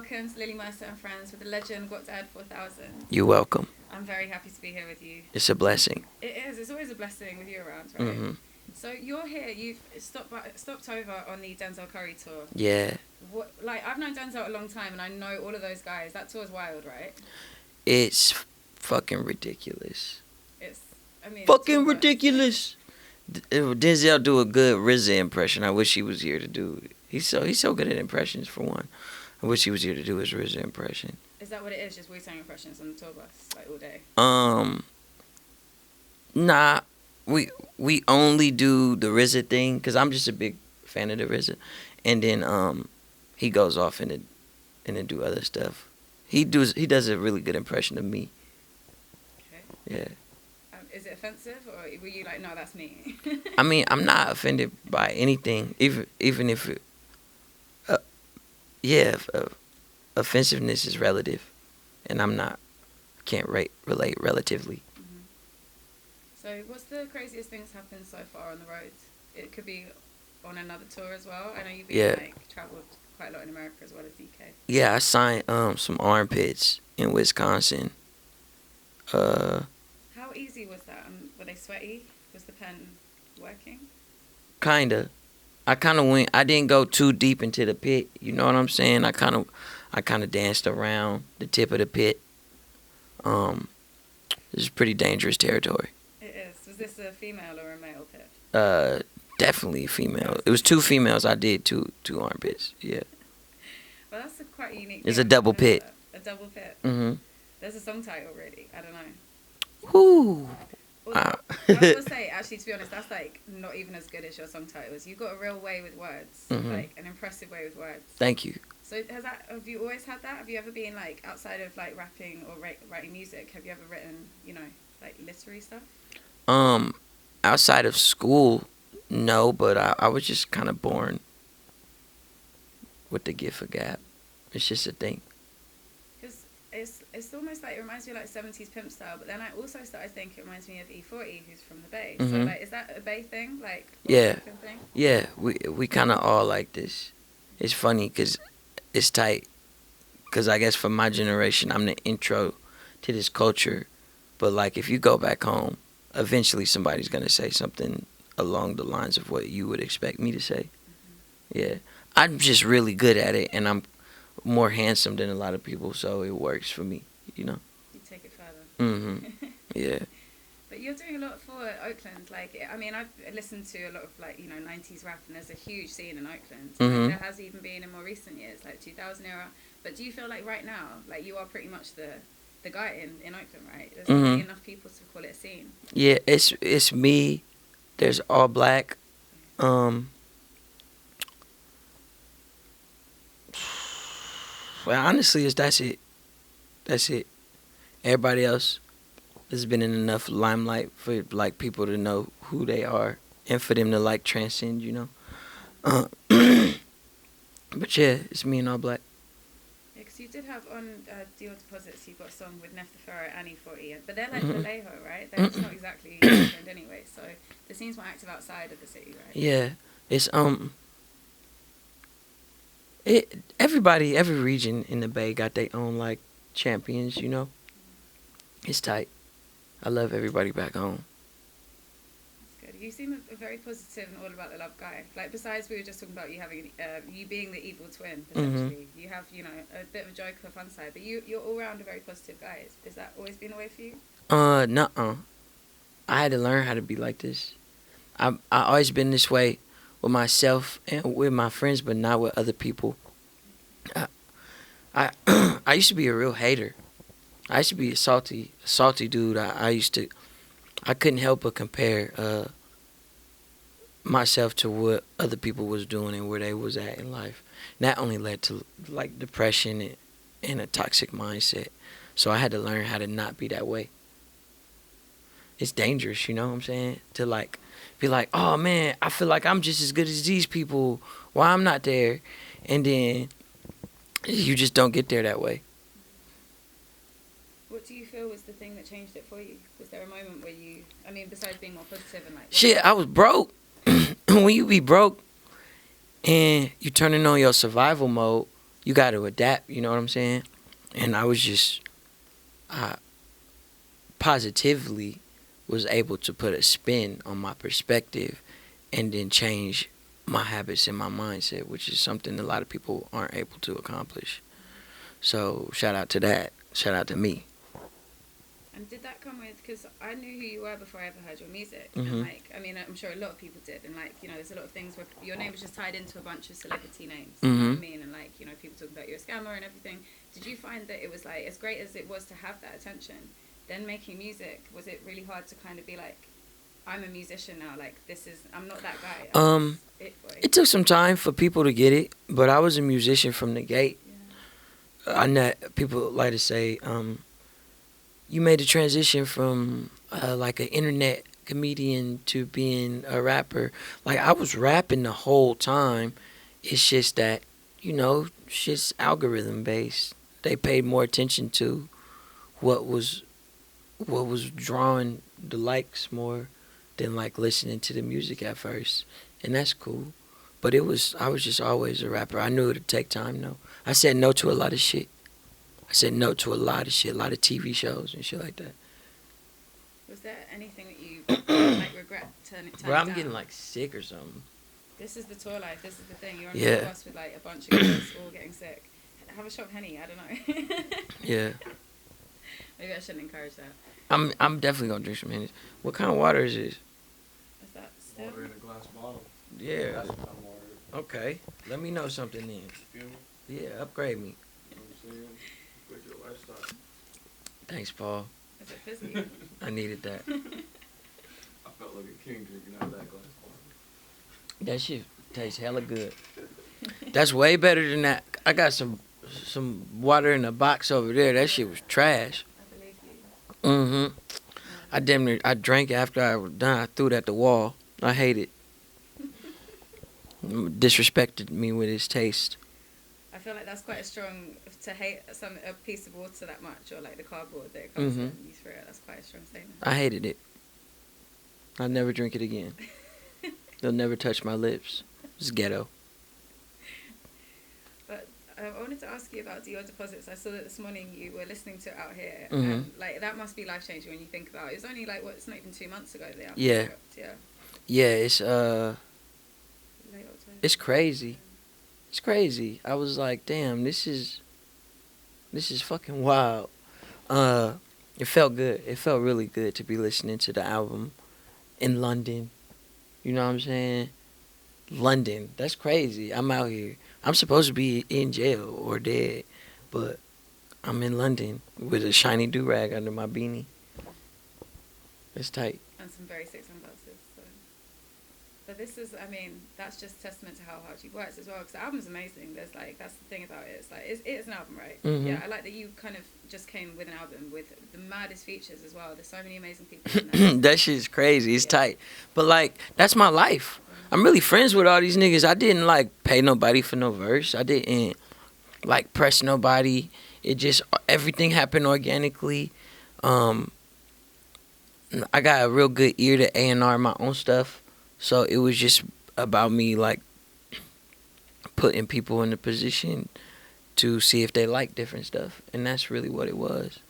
welcome to Lily Mercer and Friends with the legend Guapdad4000. You're welcome. I'm very happy to be here with you. It's a blessing. It is. It's always a blessing with you around, right? Mm-hmm. So you're here. You've stopped over on the Denzel Curry tour. Yeah. I've known Denzel a long time, and I know all of those guys. That tour's wild, right? It's fucking ridiculous. Fucking ridiculous. Denzel do a good RZA impression. I wish he was here to do it. He's so good at impressions, for one. I wish he was here to do his RZA impression. Is that what it is? Just Wu-Tang impressions on the tour bus, like all day? Nah. We only do the RZA thing because I'm just a big fan of the RZA, and then he goes off and then do other stuff. He does a really good impression of me. Okay. Yeah. Is it offensive, or were you like, no, that's me? I mean, I'm not offended by anything, even if it, offensiveness is relative, and can't relate relatively. Mm-hmm. So, what's the craziest things happened so far on the road? It could be on another tour as well. I know you've been traveled quite a lot in America as well as UK. Yeah, I signed some armpits in Wisconsin. How easy was that? Were they sweaty? Was the pen working? Kinda. I didn't go too deep into the pit. You know what I'm saying? I kind of danced around the tip of the pit. This is pretty dangerous territory. It is. Was this a female or a male pit? Definitely female. It was two females. I did two armpits. Yeah. Well, that's quite unique. It's a double pit. A double pit. Mm-hmm. There's a song title already. I don't know. Whoo. I will say, actually, to be honest, that's like not even as good as your song titles. You've got a real way with words, like an impressive way with words. Thank you. So have you always had that? Have you ever been like outside of like rapping or writing music? Have you ever written, like literary stuff? Outside of school, no, but I was just kind of born with the gift of gab. It's just a thing. It's almost like, it reminds me of like 70s pimp style, but then I also started thinking it reminds me of E40, who's from the Bay. Mm-hmm. So like, is that a Bay thing? Like, yeah, thing? Yeah, we kind of all like this. It's funny because it's tight. Because I guess for my generation, I'm the intro to this culture. But like, if you go back home, eventually somebody's gonna say something along the lines of what you would expect me to say. Mm-hmm. Yeah, I'm just really good at it, and I'm more handsome than a lot of people, so it works for me, You take it further. Mm-hmm. Yeah. But you're doing a lot for Oakland. Like, I mean, I've listened to a lot of like 90s rap, and there's a huge scene in Oakland. Mm-hmm. Like, there has even been in more recent years, like 2000 era. But do you feel like right now, like you are pretty much the guy in Oakland, right? There's not really enough people to call it a scene. Yeah, it's me. There's All Black. Well, honestly, that's it. That's it. Everybody else has been in enough limelight for like people to know who they are and for them to like transcend, But yeah, it's me and All Black. Yeah, because you did have on Deal Deposits, you've got a song with Nef the Pharaoh and E40, but they're like Vallejo, right? They're just not exactly Oakland anyway, so the scene's more active outside of the city, right? Yeah, it's every region in the Bay got their own like champions, It's tight. I love everybody back home. That's good. You seem a very positive and all about the love guy. Like, besides we were just talking about you having you being the evil twin, essentially. You have, a bit of a joker, fun side, but you're all around a very positive guy. Is that always been the way for you? Nuh-uh. I had to learn how to be like this. I always been this way with myself and with my friends, but not with other people. I used to be a real hater. I used to be a salty dude. I couldn't help but compare myself to what other people was doing and where they was at in life. And that only led to like depression and a toxic mindset. So I had to learn how to not be that way. It's dangerous, you know what I'm saying? To like be like, oh man, I feel like I'm just as good as these people. Why I'm not there? And then you just don't get there that way. What do you feel was the thing that changed it for you? Was there a moment where besides being more positive and like... Shit, I was broke. When you be broke and you turning on your survival mode, you got to adapt. You know what I'm saying? And I was just, I positively was able to put a spin on my perspective and then change my habits and my mindset, which is something a lot of people aren't able to accomplish. So shout out to that. Shout out to me. And did that come with, because I knew who you were before I ever heard your music. Mhm. And like, I mean, I'm sure a lot of people did. And like, you know, there's a lot of things where your name was just tied into a bunch of celebrity names. You know what I mean? And like, you know, people talking about you're a scammer and everything. Did you find that it was like, as great as it was to have that attention, then making music, was it really hard to kind of be like, I'm a musician now, like I'm not that guy. It took some time for people to get it, but I was a musician from the gate. Yeah. I know people like to say, you made the transition from like an internet comedian to being a rapper. Like, I was rapping the whole time. It's just that, you know, shit's algorithm based. They paid more attention to what was drawing the likes more than like listening to the music at first, and that's cool. But I was just always a rapper. I knew it'd take time though. I said no to a lot of shit. A lot of TV shows and shit like that. Was there anything that you like regret turning Bro, I'm down? getting like sick or something. This is the tour life. This is the thing. You're on Yeah. a bus with like a bunch of guys all getting sick. Have a shot of Henny. I don't know. Yeah. Maybe I shouldn't encourage that. I'm definitely gonna drink some Henny. What kind of water is this? Is that still? Water in a glass bottle. Yeah. That's what I'm water. Okay. Let me know something then. Feel me? Yeah, upgrade me. You know what I'm saying? With your lifestyle. Thanks, Paul. Is it fizzy? I needed that. I felt like a king drinking out of that glass bottle. That shit tastes hella good. That's way better than that. I got some water in a box over there. That shit was trash. I believe you. I drank it after I was done. I threw it at the wall. I hate it. Disrespected me with his taste. I feel like that's quite a strong to hate a piece of water that much, or like the cardboard that it comes in. You threw it. That's quite a strong statement. I hated it. I'll never drink it again. They'll never touch my lips. It's ghetto. But I wanted to ask you about Dior deposits. I saw that this morning you were listening to it out here. Mhm. And like that must be life changing when you think about it. It was only like it's not even 2 months ago the album Yeah. dropped. Yeah. Yeah, Late October. it's crazy. It's crazy. I was like, damn, this is fucking wild. It felt good. It felt really good to be listening to the album in London. You know what I'm saying? London. That's crazy. I'm out here. I'm supposed to be in jail or dead, but I'm in London with a shiny do-rag under my beanie. It's tight. And some very sick sunglasses. So. But this is, I mean, that's just testament to how hard you've worked as well. Because the album's amazing. There's like, that's the thing about it. It's like, it is an album, right? Mhm. Yeah, I like that you kind of just came with an album with the maddest features as well. There's so many amazing people in there. That shit's crazy. It's tight. But like, that's my life. I'm really friends with all these niggas. I didn't like pay nobody for no verse. I didn't like press nobody. It just, everything happened organically. I got a real good ear to A&R my own stuff. So it was just about me like putting people in a position to see if they like different stuff. And that's really what it was.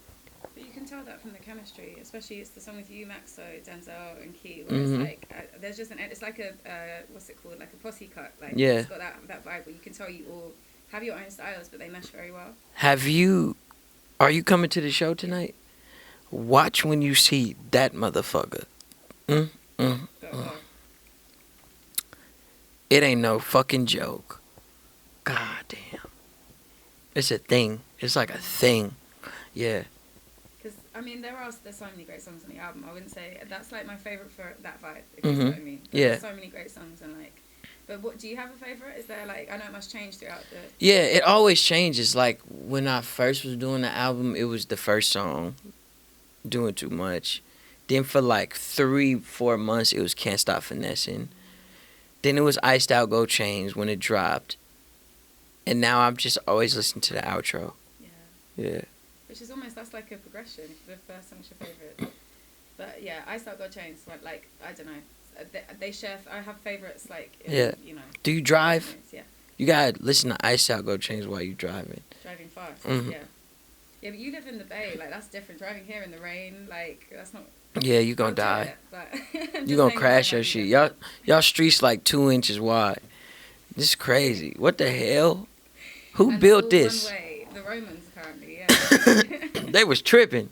But you can tell that from the chemistry, especially it's the song with you, Maxo, Denzel, and Key, where it's like there's just it's like a what's it called, like a posse cut, like Yeah. it's got that vibe where you can tell you all have your own styles, but they mesh very well. Are you coming to the show tonight? Watch when you see that motherfucker. It ain't no fucking joke. God damn. It's a thing. It's like a thing. Yeah. Because I mean, there's so many great songs on the album. I wouldn't say that's like my favorite for that vibe. If you know what I mean. There's so many great songs and like. But what do you have a favorite? Is there like, I know it must change throughout the. Yeah, it always changes. Like when I first was doing the album, it was the first song, Doing Too Much. Then for like 3-4 months, it was Can't Stop Finessing. Then it was Iced Out Gold Chains when it dropped. And now I'm just always listening to the outro. Yeah. Yeah. Which is almost, that's like a progression. If the first song's your favorite. But yeah, I Start Got Chains. Like, I don't know. They share. I have favorites like. Yeah. You know. Do you drive? Yeah. You gotta listen to Ice Out Go Chains while you driving. Driving fast, Mhm. yeah. Yeah, but you live in the Bay, like that's different. Driving here in the rain, like that's not. Yeah, you gonna I'll do die. it, but I'm You just gonna saying it crash might your be shit. different. Y'all streets like 2 inches wide. This is crazy. What the hell? Who And built all this? one way. The Romans apparently, yeah. They was tripping.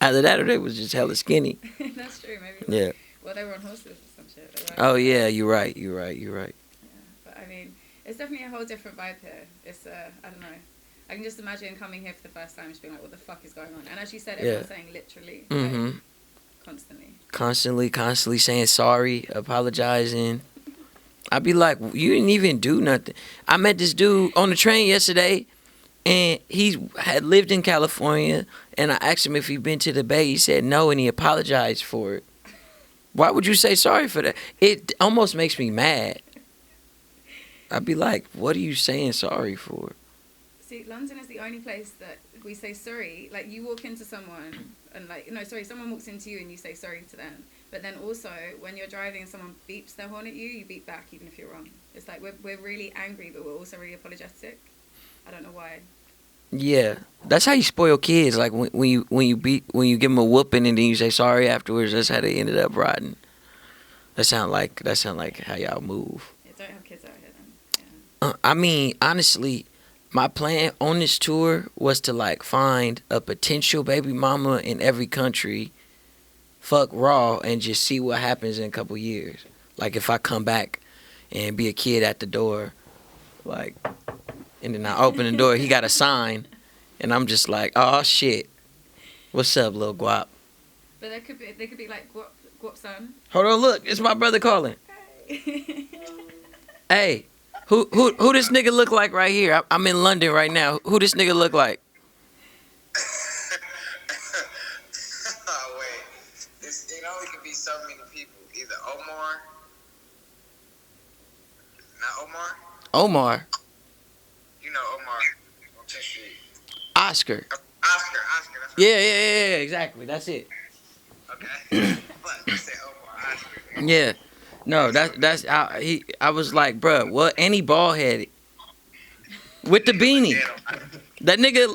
Either that or they was just hella skinny. That's true, maybe. Yeah. Well, they were on horses or some shit. They Oh weren't. yeah, you're right. Yeah, but I mean, it's definitely a whole different vibe here. It's I don't know. I can just imagine coming here for the first time, just being like, "What the fuck is going on?" And as you said, everyone's saying literally, like, constantly. Constantly saying sorry, apologizing. I'd be like, you didn't even do nothing. I met this dude on the train yesterday, and he had lived in California, and I asked him if he'd been to the Bay. He said no, and he apologized for it. Why would you say sorry for that? It almost makes me mad. I'd be like, what are you saying sorry for? See, London is the only place that we say sorry. Like, you walk into someone and, like, no, sorry, someone walks into you and you say sorry to them. But then also, when you're driving and someone beeps their horn at you, you beep back even if you're wrong. It's like we're really angry, but we're also really apologetic. I don't know why. Yeah, that's how you spoil kids. Like when you give them a whooping and then you say sorry afterwards. That's how they ended up riding. That sound like how y'all move. Yeah, don't have kids out here then. Yeah. I mean, honestly, my plan on this tour was to like find a potential baby mama in every country, fuck raw, and just see what happens in a couple years. Like if I come back and be a kid at the door, like, and then I open the door, he got a sign, and I'm just like, oh shit, what's up, little Guap? But they could be like Guap son. Hold on, look, it's my brother calling. Hey. Hey, who this nigga look like right here? I'm in London right now. Who this nigga look like? Oh, wait. It only could be so many people. Either Omar. Not Omar? Omar. You know Omar on 10th Street. Oscar. Oscar. That's right. Yeah, exactly. That's it. Okay. But you said Omar, Oscar. Yeah. No, that's I was like, bruh, what? And he bald headed. With the beanie. That nigga.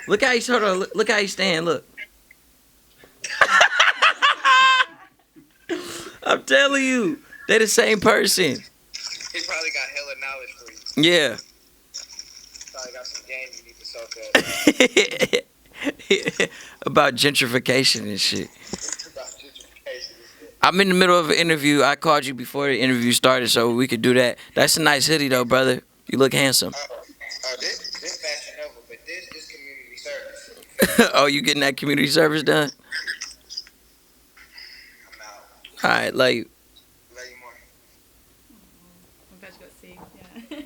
Look how he's look how he's standing, look. I'm telling you, they the same person. He probably got hella knowledge for you. Yeah. Probably got some game you need to soak up. About gentrification and shit. About gentrification and shit. I'm in the middle of an interview. I called you before the interview started so we could do that. That's a nice hoodie though, brother. You look handsome. This Fashion Nova, but this is community service. Oh, you getting that community service done? I'm out. All right, love you. Love you more. I'm glad you got to see. Yeah.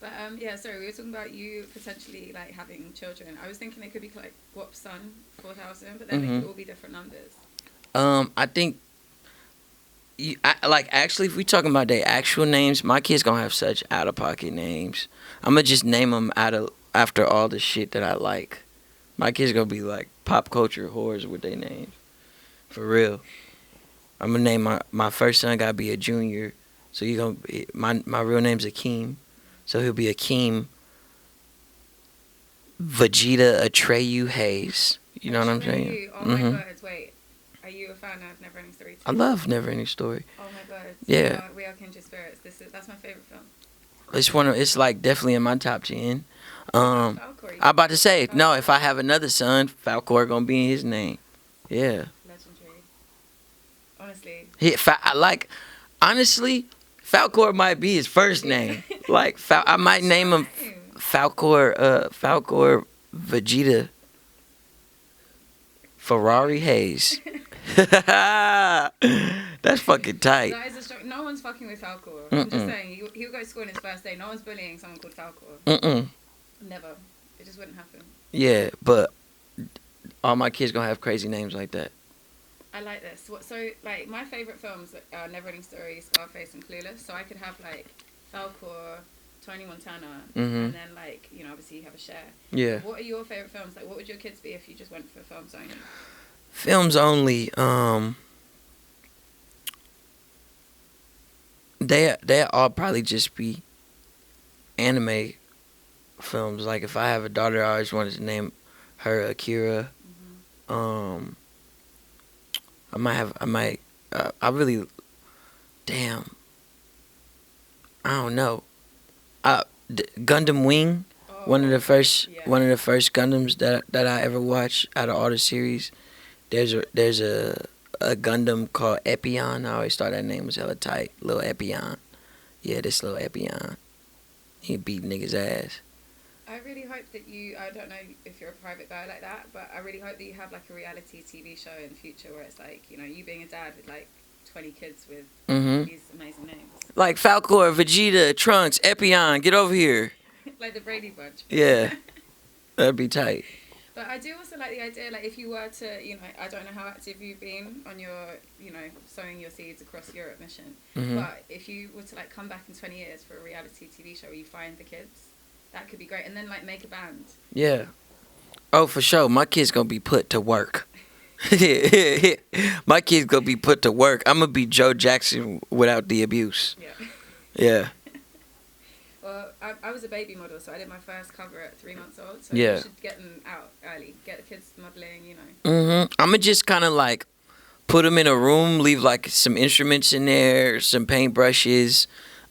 But yeah, sorry, we were talking about you potentially like having children. I was thinking it could be like Guapdad4000, but then they could all be different numbers. I think actually if we talking about their actual names, my kids gonna have such out of pocket names. I'm gonna just name them after all the shit that I like. My kids gonna be like pop culture whores with their names, for real. I'm gonna name my first son gotta be a junior, so you gonna be, my real name's Akeem, so he'll be Akeem Vegeta Atreyu Hayes. You know what I'm saying? Oh my god, wait. Are you a fan of Never Ending Story 2? I love Never Ending Story. Oh my god. Yeah. We are kindred spirits. That's my favorite film. It's like definitely in my top 10. Falcor, I'm about to say, no, if I have another son, Falcor gonna be in his name. Yeah. Legendary. Honestly. Honestly, Falcor might be his first name. Like, I might name him Falcor Vegeta Ferrari Hayes. That's fucking tight. That is a strong. No one's fucking with Falcor. I'm just saying, he'll go to school on his first day. No one's bullying someone called Falcor. Never. It just wouldn't happen. Yeah, but all my kids gonna have crazy names like that. I like this. So, like, my favorite films are Never Ending Story, Scarface, and Clueless. So I could have, like, Falcor, Tony Montana, and then, like, you know, obviously you have a share. Yeah. What are your favorite films? Like, what would your kids be if you just went for films only? Films only. They all probably just be anime films. Like if I have a daughter, I always wanted to name her Akira. I really, damn, I don't know. Gundam Wing, one of the first Gundams that I ever watched out of all the series. There's a Gundam called Epion. I always thought that name was hella tight. Little Epion. Yeah, this little Epion. He beat niggas' ass. I really hope that I don't know if you're a private guy like that, but I really hope that you have like a reality TV show in the future where it's like, you know, you being a dad with like 20 kids with these amazing names. Like Falcor, Vegeta, Trunks, Epion, get over here. Like the Brady Bunch. Yeah, that'd be tight. But I do also like the idea, like if you were to, you know, I don't know how active you've been on your, you know, sowing your seeds across Europe mission, but if you were to like come back in 20 years for a reality TV show where you find the kids, that could be great. And then like make a band. Yeah. Oh, for sure. My kid's gonna be put to work. My kid's gonna be put to work. I'm gonna be Joe Jackson without the abuse. Yeah. Yeah. Well, I was a baby model, so I did my first cover at 3 months old. So yeah. You should get them out early. Get the kids modeling, you know. I'm gonna just kind of like put them in a room, leave like some instruments in there, some paintbrushes,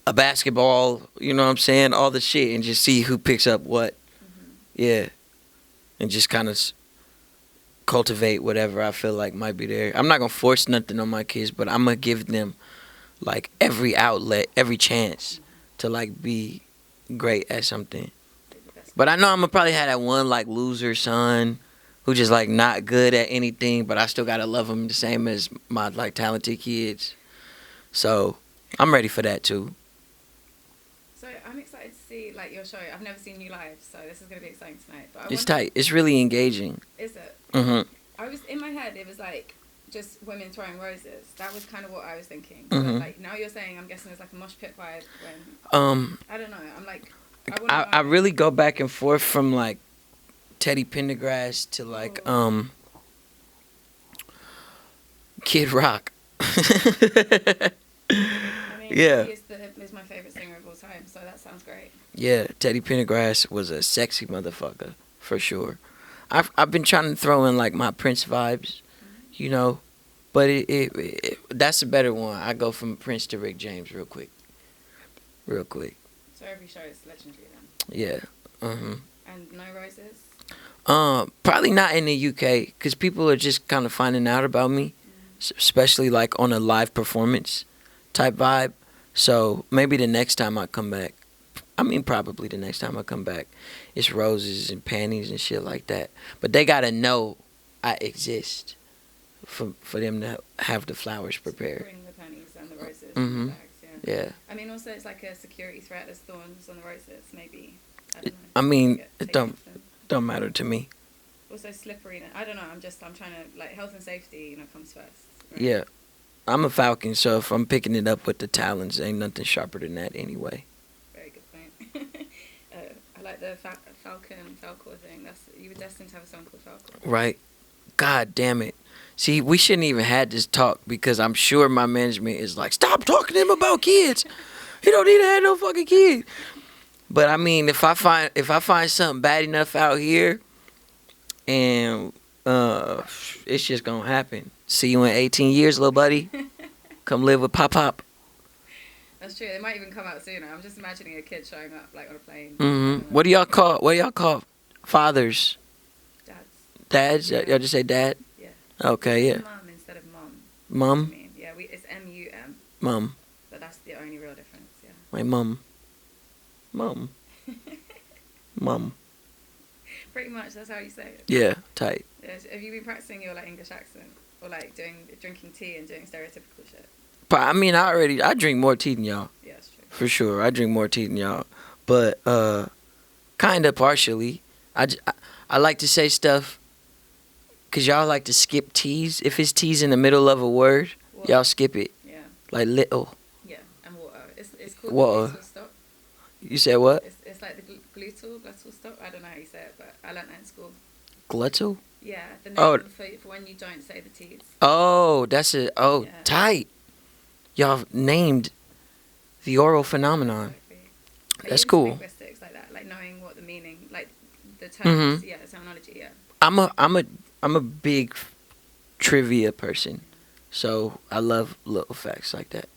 a basketball, you know what I'm saying? All the shit, and just see who picks up what. Yeah. And just kind of cultivate whatever I feel like might be there. I'm not going to force nothing on my kids, but I'm going to give them like every outlet, every chance to like be great at something. But I know I'm going to probably have that one like loser son who just like not good at anything, but I still got to love him the same as my like talented kids. So I'm ready for that too. So I'm excited to see like your show. I've never seen you live, so this is going to be exciting tonight. But it's tight. It's really engaging. Is it? I was in my head. It was like just women throwing roses. That was kind of what I was thinking. But like now you're saying, I'm guessing there's like a mosh pit vibe. When I don't know. I'm like I really go back and forth from like Teddy Pendergrass to like Kid Rock. Yeah. He is my favorite singer of all time, so that sounds great. Yeah, Teddy Pendergrass was a sexy motherfucker, for sure. I've been trying to throw in, like, my Prince vibes, you know, but it that's a better one. I go from Prince to Rick James real quick. So every show is legendary then? Yeah. And no roses? Probably not in the UK, because people are just kind of finding out about me, especially, like, on a live performance type vibe. So maybe the next time I come back, probably the next time I come back, it's roses and panties and shit like that. But they gotta know I exist for them to have the flowers prepared. Bring the panties and the roses and the bags, yeah. I mean, also it's like a security threat. There's thorns on the roses, maybe. I don't know. I mean, it don't matter to me. Also slippery. I don't know. I'm trying to, like, health and safety, you know, comes first. Right? Yeah. I'm a falcon, so if I'm picking it up with the talons, ain't nothing sharper than that anyway. Very good point. I like the Falcor thing. You were destined to have a song called Falcor. Right. God damn it. See, we shouldn't even had this talk because I'm sure my management is like, stop talking to him about kids. He don't need to have no fucking kid. But I mean, if I find something bad enough out here, and it's just gonna happen. See you in 18 years, little buddy. Come live with Pop. That's true. It might even come out sooner. I'm just imagining a kid showing up like on a plane. What do y'all call fathers? Dads? Y'all just say dad? Yeah. Okay, yeah. Mum instead of mom. Mum? Yeah, it's M-U-M. Mum. But that's the only real difference, yeah. My mum. Mum. Pretty much, that's how you say it. Yeah, tight. Yeah, have you been practicing your like English accent? Or like drinking tea and doing stereotypical shit? I mean, I drink more tea than y'all. Yeah, that's true. For sure, I drink more tea than y'all. But, kind of partially. I like to say stuff because y'all like to skip T's. If it's T's in the middle of a word, y'all skip it. Yeah. Like little. Yeah, and water. It's called water. Glutal stop. You said what? It's like the glutal stop. I don't know how you say it, but I learned that in school. Gluttal? Yeah, the name for when you don't say the T's. Oh, that's it. Oh, yeah. Tight. Y'all named the oral phenomenon. Exactly. Are That's you into cool. linguistics like that, like knowing what the meaning, like the terms, Mhm. yeah, the terminology, yeah. I'm a big trivia person, so I love little facts like that.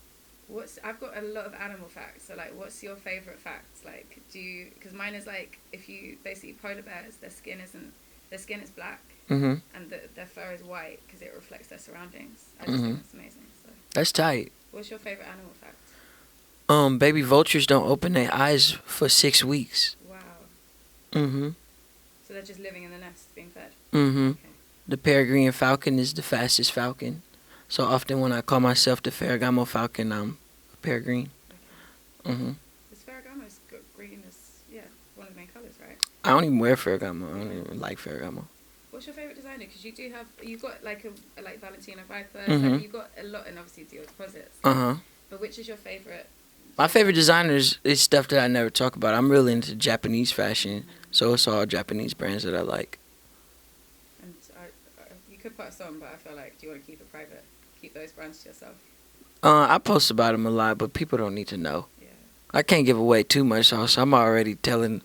I've got a lot of animal facts. So like, what's your favorite facts? Like, because mine is like, if you basically polar bears, their skin is black, Mhm. and their fur is white because it reflects their surroundings. I just think that's amazing. So, That's tight. what's your favorite animal fact? Baby vultures don't open their eyes for 6 weeks. Wow. Mhm. So they're just living in the nest, being fed. Mhm. Okay. The peregrine falcon is the fastest falcon. So often when I call myself the Ferragamo falcon, I'm a peregrine. Okay. Mhm. This Ferragamo's got green as one of the main colors, right? I don't even wear Ferragamo. I don't even like Ferragamo. What's your favorite designer? Because you've got like a like Valentino Viper. Mhm. Like you've got a lot, and obviously Dior deposits. Uh-huh. But which is your favorite? My favorite designers is stuff that I never talk about. I'm really into Japanese fashion, so it's all Japanese brands that I like. And you could put a song, but I feel like, do you want to keep it private? Keep those brands to yourself. I post about them a lot, but people don't need to know. Yeah. I can't give away too much, so I'm already telling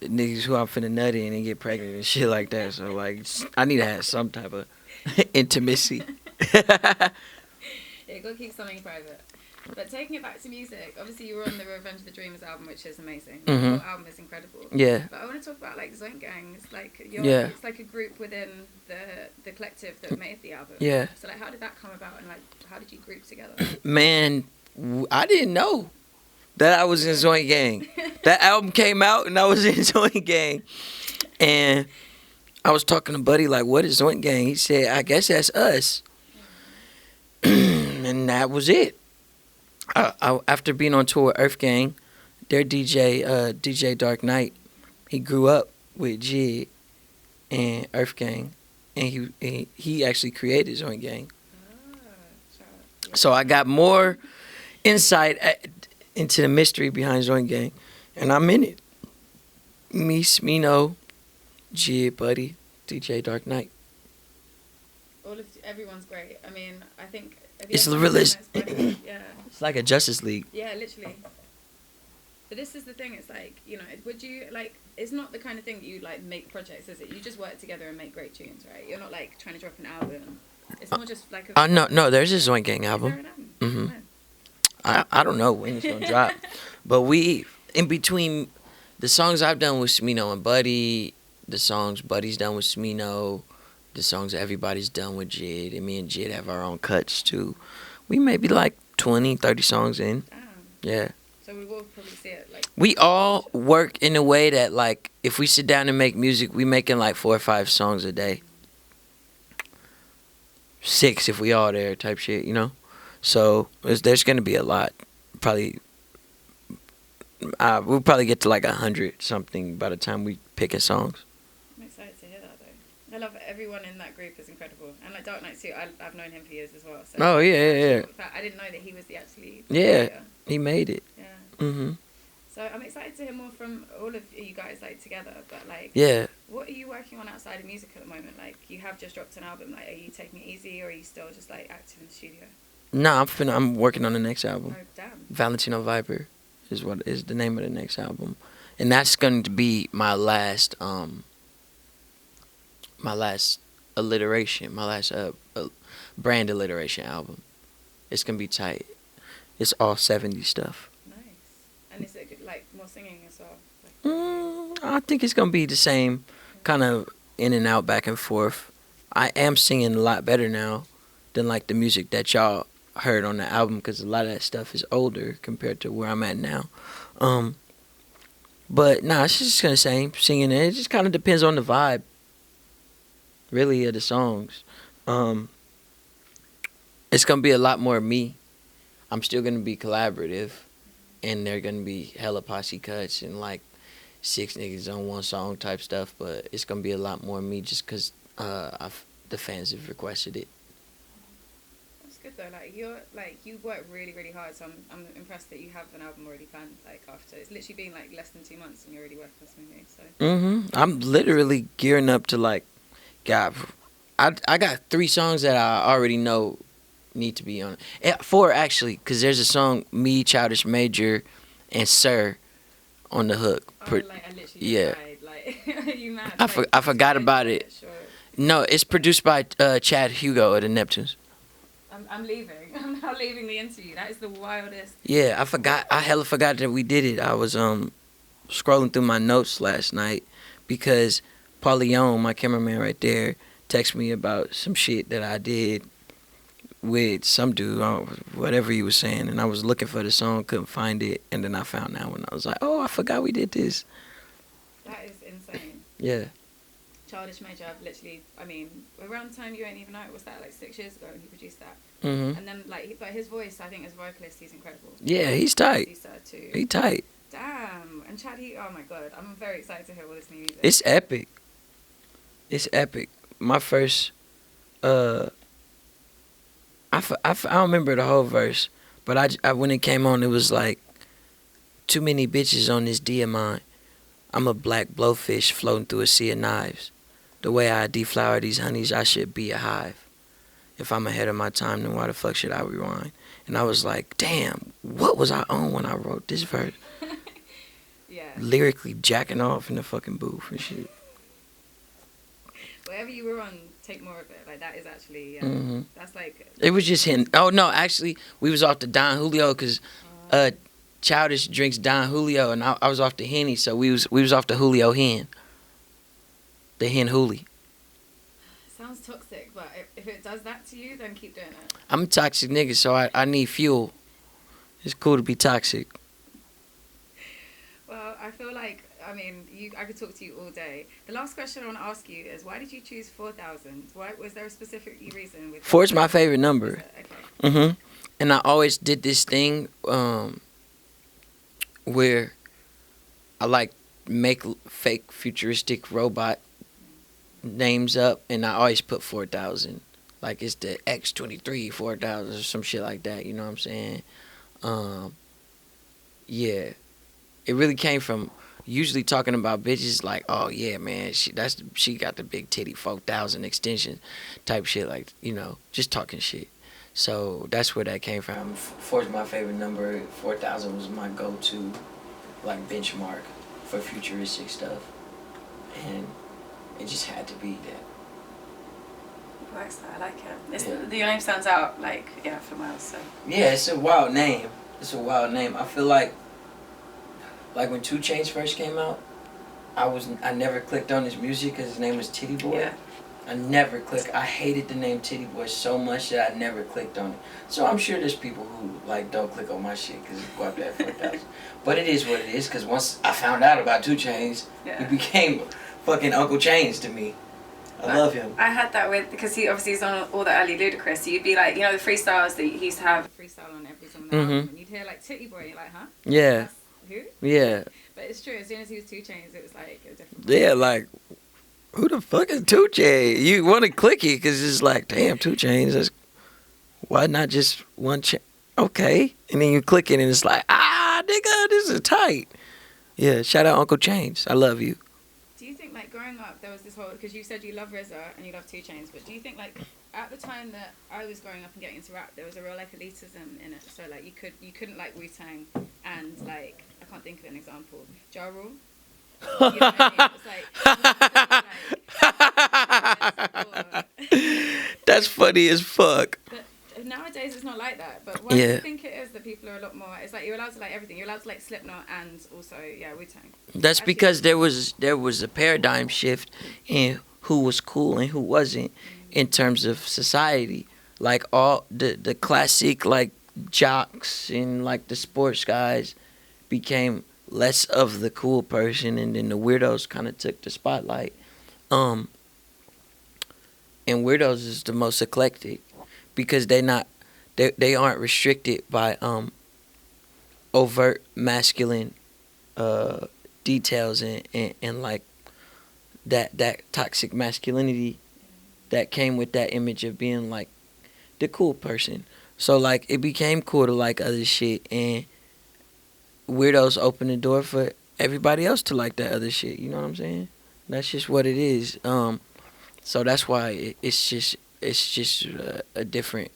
niggas who I'm finna nut in and get pregnant and shit like that. So like, I need to have some type of intimacy. Yeah, you gotta keep something private. But taking it back to music, obviously you were on the Revenge of the Dreamers album, which is amazing. The whole album is incredible. Yeah. But I want to talk about like Zoink Gang. It's like it's like a group within the collective that made the album. Yeah. So like, how did that come about, and like, how did you group together? Man, I didn't know that I was in Zoink Gang. That album came out and I was in Zoink Gang. And I was talking to Buddy like, what is Zoink Gang? He said, I guess that's us. And that was it. After being on tour with Earth Gang, their DJ Dark Knight, he grew up with Jid and Earth Gang, and he actually created Zoink Gang. So I got more insight into the mystery behind Zoink Gang, and I'm in it. Me, Smino, Jid, Buddy, DJ Dark Knight. Everyone's great. I mean, I think It's the realest. Yeah. It's like a Justice League. Yeah, literally. But this is the thing. It's like, would you like? It's not the kind of thing that you like make projects, is it? You just work together and make great tunes, right? You're not like trying to drop an album. It's more just like a. No. There's a Zoink Gang Is album. there an album? Mhm. When? I don't know when it's gonna drop, but we in between the songs I've done with Smino and Buddy, the songs Buddy's done with Smino, the songs everybody's done with Jid, and me and Jid have our own cuts too. We may be like 20, 30 songs in. Damn. Yeah. So we will probably see it like. We all work in a way that like if we sit down and make music, we making like 4 or 5 songs a day. 6 if we all there type shit, you know? So there's gonna be a lot. Probably we'll probably get to like 100 something by the time we pick a songs. I'm excited to hear that though. I love everyone in that group is incredible, and like Dark Knight too. I've known him for years as well. So Oh yeah. I didn't know that he was the actually. Yeah, player. he made it. Yeah. Mhm. So I'm excited to hear more from all of you guys like together. But like, Yeah. what are you working on outside of music at the moment? Like, you have just dropped an album. Like, are you taking it easy, or are you still just like active in the studio? No, I'm working on the next album. Oh damn. Valentino Viper is what is the name of the next album, and that's going to be my last alliteration, my last brand alliteration album. It's gonna be tight. It's all 70s stuff. Nice. And is it like more singing as well? Like, I think it's gonna be the same, kind of in and out, back and forth. I am singing a lot better now than like the music that y'all heard on the album, because a lot of that stuff is older compared to where I'm at now. But nah, it's just gonna same singing. It just kind of depends on the vibe, really, of the songs. It's gonna be a lot more me. I'm still gonna be collaborative, and they're gonna be hella posse cuts and like 6 niggas on one song type stuff. But it's gonna be a lot more me, just cause the fans have requested it. that's good though. Like you work really really hard. So I'm impressed that you have an album already planned. Like after it's literally been like less than 2 months and you're already working on something new. So. I'm literally gearing up to like, God, I got 3 songs that I already know need to be on it. 4 actually, because there's a song me, Childish Major, and Sir on the hook. Oh, like I literally Yeah. died. Like, are you mad? I forgot about it. Sure. No, it's produced by Chad Hugo of the Neptunes. I'm leaving. I'm now leaving the interview. That is the wildest. Yeah, I forgot. I hella forgot that we did it. I was scrolling through my notes last night because Paulion, my cameraman right there, texted me about some shit that I did with some dude, whatever he was saying, and I was looking for the song, couldn't find it, and then I found that one. I was like, oh, I forgot we did this. That is insane. Yeah. Childish Major, I've literally, I mean, around the time you ain't even know, was that like 6 years ago when he produced that? Mm-hmm. And then but his voice, I think as vocalist, he's incredible. Yeah, he's tight. Producer too. He tight. Damn. And Chad, oh my god, I'm very excited to hear all this new music. It's epic. It's epic. My first, I don't remember the whole verse, but I when it came on, it was like, too many bitches on this D of mine. I'm a black blowfish floating through a sea of knives. The way I deflower these honeys, I should be a hive. If I'm ahead of my time, then why the fuck should I rewind? And I was like, damn, what was I on when I wrote this verse? Yeah. Lyrically jacking off in the fucking booth and shit. Whatever you were on, take more of it. Like, that is actually, yeah. Mm-hmm. That's like... It was just him. Oh, no, actually, we was off the Don Julio because Childish drinks Don Julio, and I was off the Henny, so we was off the Julio hen. The hen Huli. Sounds toxic, but if it does that to you, then keep doing it. I'm a toxic nigga, so I need fuel. It's cool to be toxic. Well, I feel like, I mean, I could talk to you all day. The last question I want to ask you is, why did you choose 4,000? Why was there a specific reason? With 4's my favorite number. Okay. Mm-hmm. And I always did this thing where I like make fake futuristic robot names up, and I always put 4,000. Like it's the X23 4000 or some shit like that. You know what I'm saying? Yeah. It really came from usually talking about bitches like, oh yeah, man, she got the big titty 4,000 extension type shit, like, you know, just talking shit. So that's where that came from. 4 is my favorite number. 4,000 was my go-to, like, benchmark for futuristic stuff, and it just had to be that. Works that. I like it. Your name stands out, like, yeah, for miles. So. Yeah, it's a wild name. It's a wild name. I feel like when 2 Chainz first came out, I never clicked on his music because his name was Titty Boy. Yeah. I never clicked. I hated the name Titty Boy so much that I never clicked on it. So I'm sure there's people who like don't click on my shit because it's Guapdad4000. But it is what it is, because once I found out about 2 Chainz, he became fucking Uncle Chainz to me. I love him. I had that with, because he obviously is on all the early Ludacris, so you'd be like, you know, the freestyles that he used to have a freestyle on every song on the album, and you'd hear like Titty Boy, and you're like, huh? Yeah. That's who? Yeah. But it's true, as soon as he was 2 Chainz, it was like a different. Yeah, like, who the fuck is 2 Chainz? You want to click it because it's like, damn, 2 Chainz. Why not just 1 chain? Okay. And then you click it and it's like, nigga, this is tight. Yeah, shout out Uncle Chainz. I love you. Do you think, like, growing up, there was this whole, because you said you love RZA and you love 2 Chainz, but do you think, like, at the time that I was growing up and getting into rap, there was a real, like, elitism in it? So, like, you couldn't like Wu-Tang and, like, I can't think of an example. Ja Rule? You know what I mean? It's like, that's funny as fuck. But nowadays it's not like that. But why do you think it is that people are a lot more? It's like you're allowed to like everything. You're allowed to like Slipknot and also Wu-Tang. That's because there was a paradigm shift in who was cool and who wasn't in terms of society. Like all the classic like jocks and like the sports guys became less of the cool person, and then the weirdos kind of took the spotlight. And weirdos is the most eclectic because they aren't restricted by overt masculine details and like that toxic masculinity that came with that image of being like the cool person. So like it became cool to like other shit, and weirdos open the door for everybody else to like that other shit. You know what I'm saying? That's just what it is. So that's why it's just a different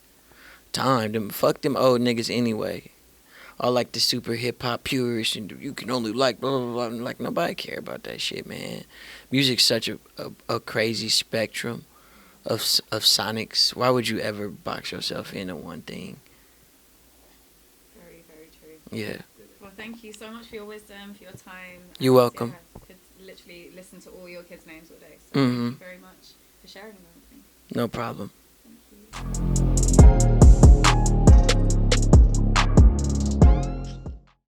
time. Fuck them old niggas anyway. All like the super hip hop purists and you can only like blah blah blah. Like nobody care about that shit, man. Music's such a crazy spectrum of sonics. Why would you ever box yourself into one thing? Very, very true. Yeah. Well, thank you so much for your wisdom, for your time. You're welcome. Yeah, I could literally listen to all your kids' names all day. So Mm-hmm. thank you very much for sharing everything. No problem. Thank you.